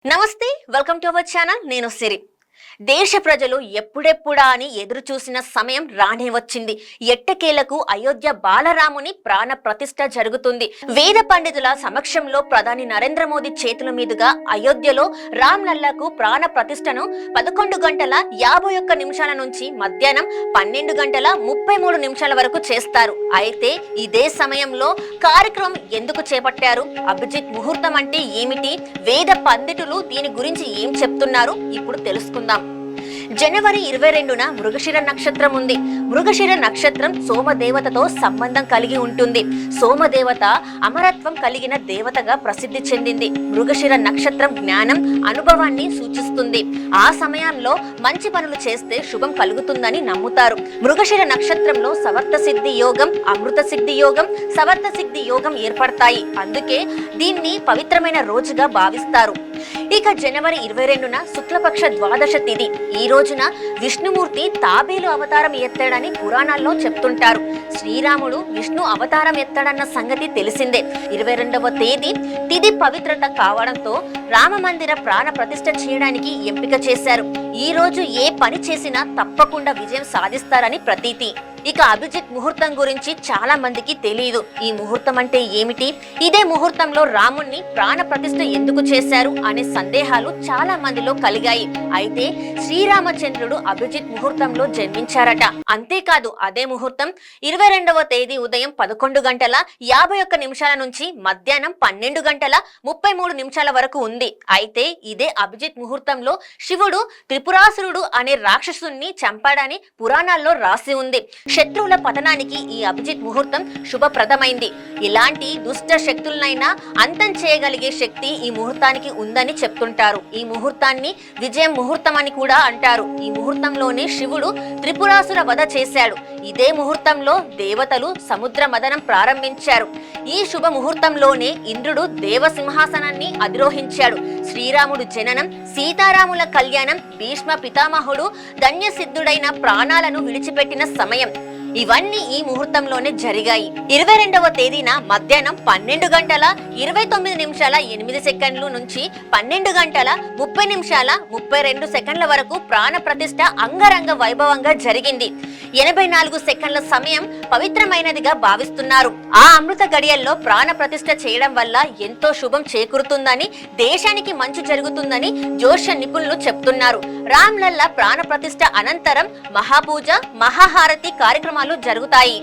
నమస్తే, welcome to our channel. నేను సిరి. దేశ ప్రజలు ఎప్పుడెప్పుడా అని ఎదురు చూసిన సమయం రానే వచ్చింది. ఎట్టకేలకు అయోధ్య బాలరాముని ప్రాణ ప్రతిష్ఠ జరుగుతుంది. వేద పండితుల సమక్షంలో ప్రధాని నరేంద్ర మోదీ చేతుల మీదుగా అయోధ్యలో రామ్ లల్లాకు ప్రాణ ప్రతిష్ఠను 11 గంటల 51 నిమిషాల నుంచి మధ్యాహ్నం 12 గంటల 33 నిమిషాల వరకు చేస్తారు. అయితే ఇదే సమయంలో కార్యక్రమం ఎందుకు చేపట్టారు, అభిజిత్ ముహూర్తం అంటే ఏమిటి, వేద పండితులు దీని గురించి ఏం చెప్తున్నారు, ఇప్పుడు తెలుసుకుందాం. జనవరి 22న మృగశిర నక్షత్రం ఉంది. మృగశిర నక్షత్రం సోమదేవతతో సంబంధం కలిగి ఉంటుంది. సోమదేవత అమరత్వం కలిగిన దేవతగా ప్రసిద్ధి చెందింది. మృగశిర నక్షత్రం జ్ఞానం, అనుభవాన్ని సూచిస్తుంది. ఆ సమయంలో మంచి పనులు చేస్తే శుభం కలుగుతుందని నమ్ముతారు. మృగశిర నక్షత్రంలో సవర్త సిద్ధి యోగం, అమృత సిద్ధి యోగం, సవర్త సిద్ధి యోగం ఏర్పడతాయి. అందుకే దీన్ని పవిత్రమైన రోజుగా భావిస్తారు. ఇక జనవరి 22న శుక్లపక్ష ద్వాదశ తిథి. ఈ రోజున విష్ణుమూర్తి తాబేలు అవతారం ఎత్తాడని పురాణాల్లో చెప్తుంటారు. శ్రీరాముడు విష్ణు అవతారం ఎత్తాడన్న సంగతి తెలిసిందే. 22వ తేదీ తిథి పవిత్రత కావడంతో రామ మందిర ప్రాణ ప్రతిష్ఠ చేయడానికి ఎంపిక చేశారు. ఈ రోజు ఏ పని చేసినా తప్పకుండా విజయం సాధిస్తారని ప్రతీతి. ఇక అభిజిత్ ముహూర్తం గురించి చాలా మందికి తెలియదు. ఈ ముహూర్తం అంటే ఏమిటి, ఇదే ముహూర్తంలో రాముణ్ణి ప్రాణ ప్రతిష్ఠ ఎందుకు చేశారు అనే సందేహాలు చాలా మందిలో కలిగాయి. అయితే శ్రీరామచంద్రుడు అభిజిత్ ముహూర్తంలో జన్మించారట. అంతేకాదు అదే ముహూర్తం 22వ తేదీ ఉదయం 11 గంటల 51 నిమిషాల నుంచి మధ్యాహ్నం 12 గంటల 33 నిమిషాల వరకు ఉంది. అయితే ఇదే అభిజిత్ ముహూర్తంలో శివుడు త్రిపురాసురుడు అనే రాక్షసుని చంపాడని పురాణాల్లో రాసి ఉంది. శత్రువుల పతనానికి ఈ అభిజిత్ ముహూర్తం శుభప్రదమైంది. ఇలాంటి దుష్ట శక్తులనైనా అంతం చేయగలిగే శక్తి ఈ ముహూర్తానికి ఉందని చెప్తుంటారు. ఈ ముహూర్తాన్ని విజయం ముహూర్తం అని కూడా అంటారు. ఈ ముహూర్తంలోనే శివుడు త్రిపురాసుర వధ చేశాడు. ఇదే ముహూర్తంలో దేవతలు సముద్ర మదనం ప్రారంభించారు. ఈ శుభ ముహూర్తంలోనే ఇంద్రుడు దేవసింహాసనాన్ని అధిరోహించాడు. శ్రీరాముడు జననం, సీతారాముల కళ్యాణం, భీష్మ పితామహుడు ధన్యసిద్ధుడైన ప్రాణాలను విడిచిపెట్టిన సమయం, ఇవన్నీ ఈ ముహూర్తంలోనే జరిగాయి. 22వ తేదీన మధ్యాహ్నం 12 గంటల 29 నిమిషాల 8 సెకండ్ల నుంచి 12 గంటల 30 నిమిషాల 32 సెకండ్ల వరకు ప్రాణ ప్రతిష్ఠ అంగరంగ వైభవంగా జరిగింది. 84 సెకండ్ల సమయం పవిత్రమైనదిగా భావిస్తున్నారు. ఆ అమృత గడియల్లో ప్రాణ ప్రతిష్ఠ చేయడం వల్ల ఎంతో శుభం చేకూరుతుందని, దేశానికి మంచి జరుగుతుందని జ్యోతిష నిపుణులు చెప్తున్నారు. రామ్ లల్లా ప్రాణ ప్రతిష్ఠ అనంతరం మహాపూజ, మహాహారతి కార్యక్రమాలు జరుగుతాయి.